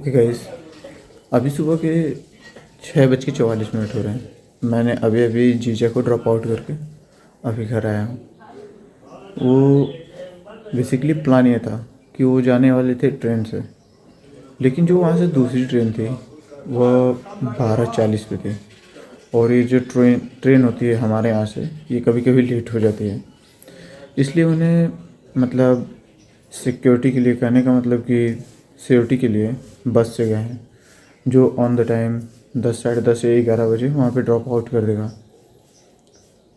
Hey guys, अभी सुबह के 6:44 हो रहे हैं। मैंने अभी अभी जीजा को ड्रॉप आउट करके अभी घर आया हूँ। वो बेसिकली प्लान ये था कि वो जाने वाले थे ट्रेन से, लेकिन जो वहाँ से दूसरी ट्रेन थी वह 12:40 पे थी। और ये जो ट्रेन होती है हमारे यहाँ से, ये कभी कभी लेट हो जाती है। इसलिए उन्हें मतलब सिक्योरिटी के लिए, कहने का मतलब कि सेफ्टी के लिए बस से गए हैं, जो ऑन द टाइम 10, साढ़े 10 या 11 बजे वहाँ पे ड्रॉप आउट कर देगा।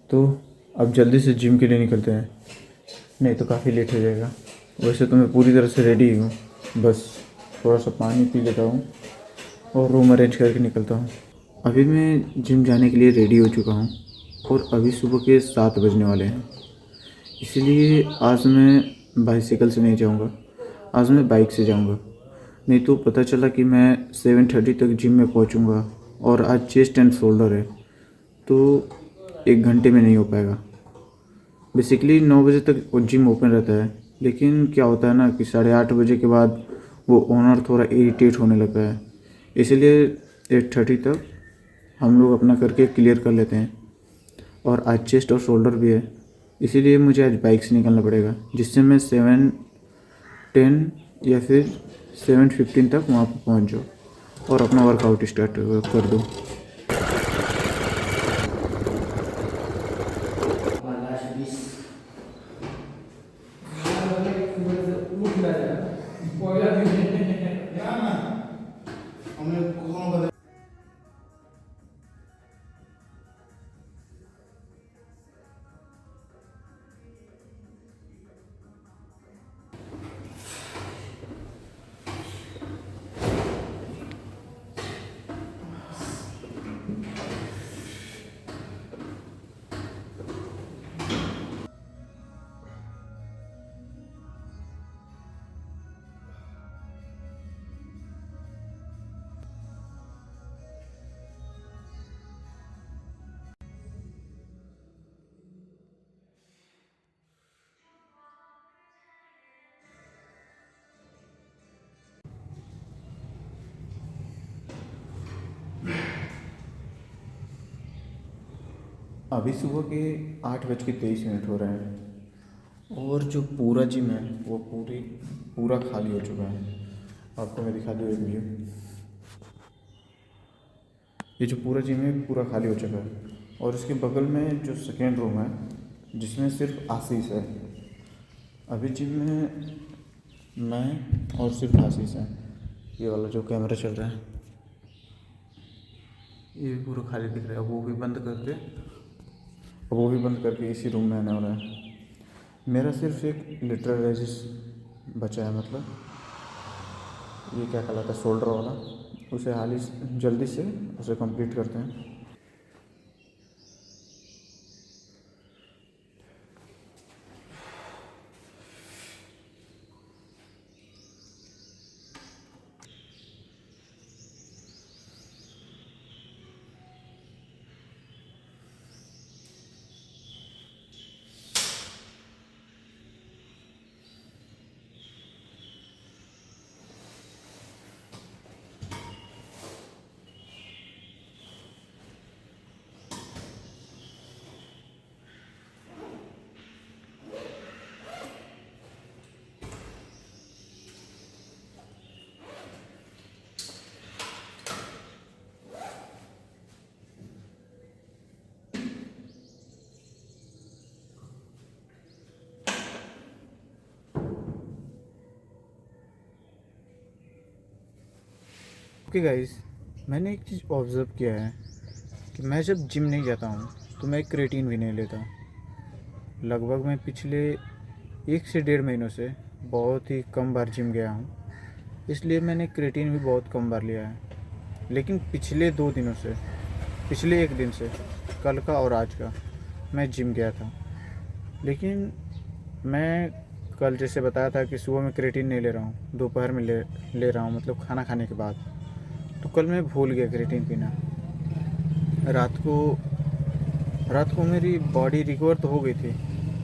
तो अब जल्दी से जिम के लिए निकलते हैं, नहीं तो काफ़ी लेट हो जाएगा। वैसे तो मैं पूरी तरह से रेडी हूँ, बस थोड़ा सा पानी पी लेता हूँ और रूम अरेंज करके निकलता हूँ। अभी मैं जिम जाने के लिए रेडी हो चुका हूँ और अभी सुबह के 7 बजने वाले हैं। इसीलिए आज मैं बाइसिकल से नहीं जाऊँगा, आज मैं बाइक से जाऊँगा। नहीं तो पता चला कि मैं 7:30 तक जिम में पहुँचूँगा और आज चेस्ट एंड शोल्डर है, तो 1 घंटे में नहीं हो पाएगा। बेसिकली 9 बजे तक वो जिम ओपन रहता है, लेकिन क्या होता है ना कि 8:30 बजे के बाद वो ओनर थोड़ा इरिटेट होने लगता है। इसीलिए 8:30 तक हम लोग अपना करके क्लियर कर लेते हैं। और आज चेस्ट और शोल्डर भी है, इसीलिए मुझे आज बाइक से निकलना पड़ेगा, जिससे मैं 7:10 या फिर 7:15 तक वहाँ पर पहुँच जाऊँ और अपना वर्कआउट स्टार्ट कर दूँ। अभी सुबह के 8:23 हो रहे हैं और जो पूरा जिम है वो पूरा खाली हो चुका है। आपको मैं दिखा दूँ एक वीडियो। ये जो पूरा जिम है पूरा खाली हो चुका है और इसके बगल में जो सेकेंड रूम है जिसमें सिर्फ आशीष है। अभी जिम में मैं और सिर्फ आशीष है। ये वाला जो कैमरा चल रहा है ये भी पूरा खाली दिख रहा है। वो भी बंद करके इसी रूम में आने वाला है। मेरा सिर्फ एक लिटरल रेजिस बचा है, मतलब ये क्या कहलाता है, शोल्डर वाला। उसे जल्दी से उसे कंप्लीट करते हैं। ओके गाइस, मैंने एक चीज़ ऑब्ज़र्व किया है कि मैं जब जिम नहीं जाता हूँ तो मैं क्रेटीन भी नहीं लेता। लगभग मैं पिछले 1 से 1.5 महीनों से बहुत ही कम बार जिम गया हूँ, इसलिए मैंने क्रेटीन भी बहुत कम बार लिया है। लेकिन पिछले 2 दिनों से, पिछले 1 दिन से, कल का और आज का, मैं जिम गया था। लेकिन मैं कल जैसे बताया था कि सुबह में क्रेटीन नहीं ले रहा हूँ, दोपहर में ले रहा हूँ, मतलब खाना खाने के बाद। तो कल मैं भूल गया क्रेटीन पीना। रात को मेरी बॉडी रिकवर तो हो गई थी,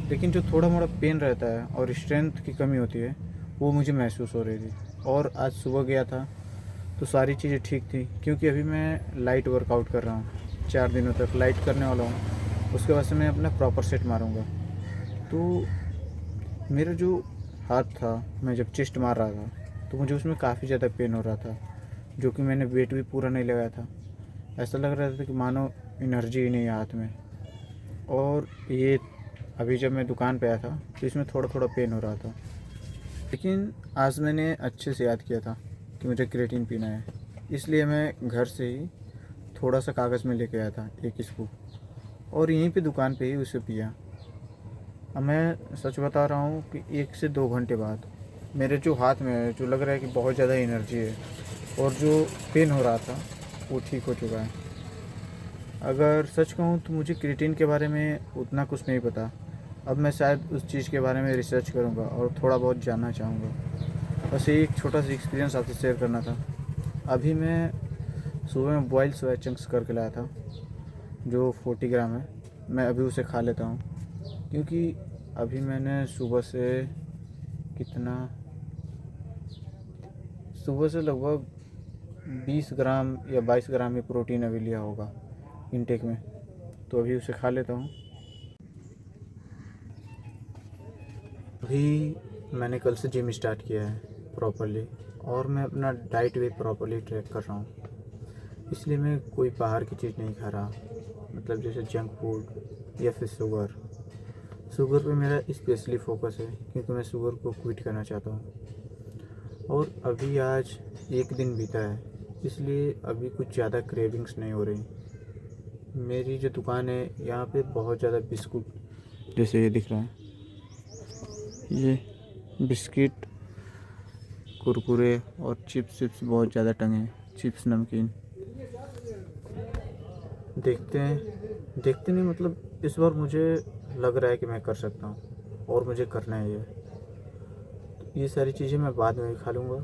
लेकिन जो थोड़ा मोड़ा पेन रहता है और स्ट्रेंथ की कमी होती है वो मुझे महसूस हो रही थी। और आज सुबह गया था तो सारी चीज़ें ठीक थी, क्योंकि अभी मैं लाइट वर्कआउट कर रहा हूँ, 4 दिनों तक लाइट करने वाला हूँ। उसके बाद से मैं अपना प्रॉपर सेट मारूँगा। तो मेरा जो हाथ था, मैं जब चेस्ट मार रहा था तो मुझे उसमें काफ़ी ज़्यादा पेन हो रहा था, जो कि मैंने वेट भी पूरा नहीं लगाया था। ऐसा लग रहा था कि मानो एनर्जी ही नहीं है हाथ में। और ये अभी जब मैं दुकान पे आया था तो इसमें थोड़ा थोड़ा पेन हो रहा था। लेकिन आज मैंने अच्छे से याद किया था कि मुझे क्रिएटिन पीना है, इसलिए मैं घर से ही थोड़ा सा कागज़ में लेके आया था, 1 स्कूप, और यहीं पे दुकान पे ही उसे पिया। अब मैं सच बता रहा हूँ कि 1 से 2 घंटे बाद मेरे जो हाथ में है, जो लग रहा है कि बहुत ज़्यादा एनर्जी है, और जो पेन हो रहा था वो ठीक हो चुका है। अगर सच कहूँ तो मुझे क्रिएटिन के बारे में उतना कुछ नहीं पता। अब मैं शायद उस चीज़ के बारे में रिसर्च करूँगा और थोड़ा बहुत जानना चाहूँगा। बस ये एक छोटा सा एक्सपीरियंस आपसे शेयर करना था। अभी मैं सुबह में बॉयल सोया चंक्स करके लाया था, जो 40 ग्राम है। मैं अभी उसे खा लेता हूँ, क्योंकि अभी मैंने कितना सुबह से लगभग 20 ग्राम या 22 ग्राम ही प्रोटीन अभी लिया होगा इनटेक में। तो अभी उसे खा लेता हूँ। अभी मैंने कल से जिम स्टार्ट किया है प्रॉपरली, और मैं अपना डाइट भी प्रॉपरली ट्रैक कर रहा हूँ। इसलिए मैं कोई बाहर की चीज़ नहीं खा रहा, मतलब जैसे जंक फूड या फिर शुगर पे मेरा स्पेशली फोकस है, क्योंकि मैं शुगर को क्विट करना चाहता हूँ। और अभी आज 1 दिन बीता है, इसलिए अभी कुछ ज़्यादा क्रेविंग्स नहीं हो रही। मेरी जो दुकान है यहाँ पे बहुत ज़्यादा बिस्कुट, जैसे ये दिख रहा है, ये बिस्किट, कुरकुरे और चिप्स बहुत ज़्यादा टंगे हैं। चिप्स, नमकीन। देखते नहीं, मतलब इस बार मुझे लग रहा है कि मैं कर सकता हूँ, और मुझे करना है ये सारी चीज़ें मैं बाद में भी खा लूँगा।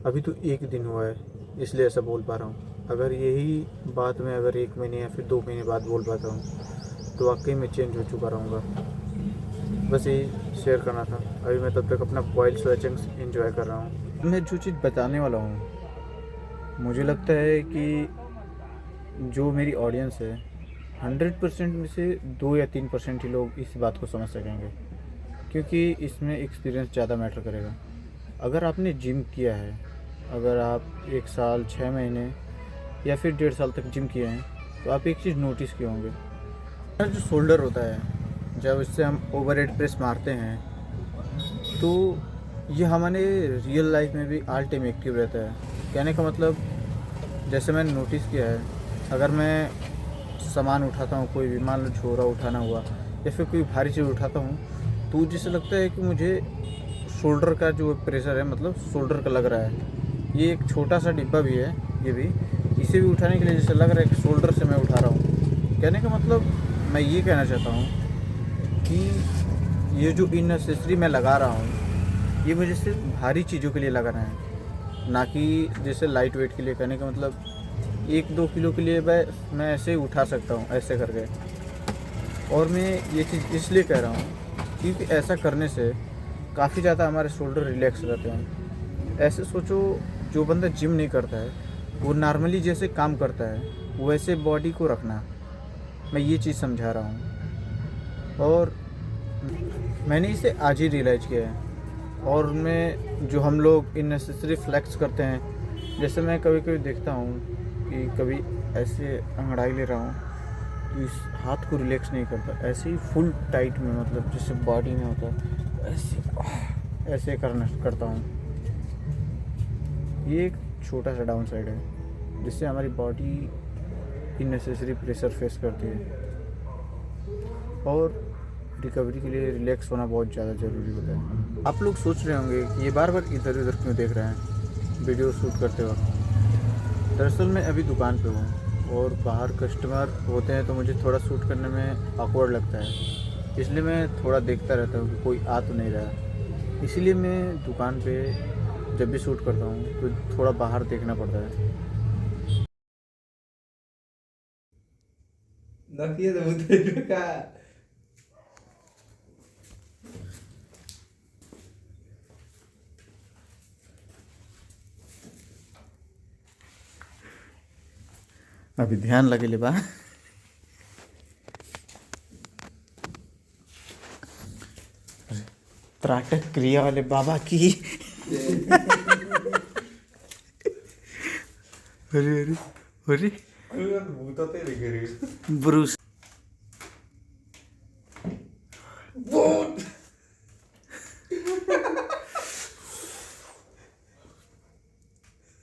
अभी तो 1 दिन हुआ है, इसलिए ऐसा बोल पा रहा हूँ। अगर यही बात मैं अगर 1 महीने या फिर 2 महीने बाद बोल पाता हूँ तो वाकई में चेंज हो चुका रहूँगा। बस यही शेयर करना था। अभी मैं तब तक अपना बॉइल्ड सोया चंक्स एंजॉय कर रहा हूँ। मैं जो चीज़ बताने वाला हूँ, मुझे लगता है कि जो मेरी ऑडियंस है, 100% में से 2 या 3% ही लोग इस बात को समझ सकेंगे, क्योंकि इसमें एक्सपीरियंस ज़्यादा मैटर करेगा। अगर आपने जिम किया है, अगर आप 1 साल 6 महीने या फिर 1.5 साल तक जिम किए हैं, तो आप एक चीज़ नोटिस किए होंगे, हमारा जो शोल्डर होता है, जब इससे हम ओवरहेड प्रेस मारते हैं, तो ये हमारे रियल लाइफ में भी ऑल टाइम एक्टिव रहता है। कहने का मतलब, जैसे मैंने नोटिस किया है, अगर मैं सामान उठाता हूँ, कोई भी मान लो झोरा उठाना हुआ या फिर कोई भारी चीज़ उठाता हूँ, तो जैसे लगता है कि मुझे शोल्डर का जो प्रेशर है, मतलब शोल्डर का लग रहा है। ये एक छोटा सा डिब्बा भी है, ये भी, इसे भी उठाने के लिए जैसे लग रहा है कि शोल्डर से मैं उठा रहा हूँ। कहने का मतलब मैं ये कहना चाहता हूँ कि ये जो इननेसेसरी मैं लगा रहा हूँ, ये मुझे सिर्फ भारी चीज़ों के लिए लगाना है, ना कि जैसे लाइट वेट के लिए। कहने का मतलब 1-2 किलो के लिए मैं ऐसे ही उठा सकता हूँ, ऐसे करके। और मैं ये चीज़ इसलिए कह रहा हूँ क्योंकि ऐसा करने से काफ़ी ज़्यादा हमारे शोल्डर रिलैक्स रहते हैं। ऐसे सोचो, जो बंदा जिम नहीं करता है, वो नॉर्मली जैसे काम करता है वैसे बॉडी को रखना, मैं ये चीज़ समझा रहा हूँ। और मैंने इसे आज ही रियलाइज़ किया है। और मैं जो हम लोग इननेसेसरी फ्लेक्स करते हैं, जैसे मैं कभी कभी देखता हूँ कि कभी ऐसे अंगड़ाई ले रहा हूँ तो इस हाथ को रिलैक्स नहीं करता, ऐसे ही फुल टाइट में, मतलब जैसे बॉडी में होता है ऐसे ऐसे करता हूँ। ये एक छोटा सा डाउन साइड है, जिससे हमारी बॉडी इननेसेसरी प्रेशर फेस करती है। और रिकवरी के लिए रिलैक्स होना बहुत ज़्यादा ज़रूरी होता है। आप लोग सोच रहे होंगे कि ये बार बार इधर उधर क्यों देख रहे हैं वीडियो शूट करते वक्त। दरअसल मैं अभी दुकान पे हूँ, और बाहर कस्टमर होते हैं तो मुझे थोड़ा शूट करने में awkward लगता है, इसलिए मैं थोड़ा देखता रहता हूँ कि कोई आ तो नहीं रहा। इसीलिए मैं दुकान पे जब भी शूट करता हूँ तो थोड़ा बाहर देखना पड़ता है। No quiero meter acá. अभी ध्यान लगे ले बा। त्राटक क्रिया वाले बाबा की। अरे अरे अरे भूत तेरे घर ब्रूस।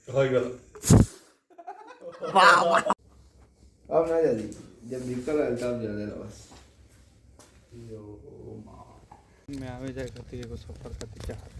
हो गया वाह अब ना जल्दी जब निकल आया तब जा देना बस मैं आवे जाए खातिर एगो सफर खातिर चाहत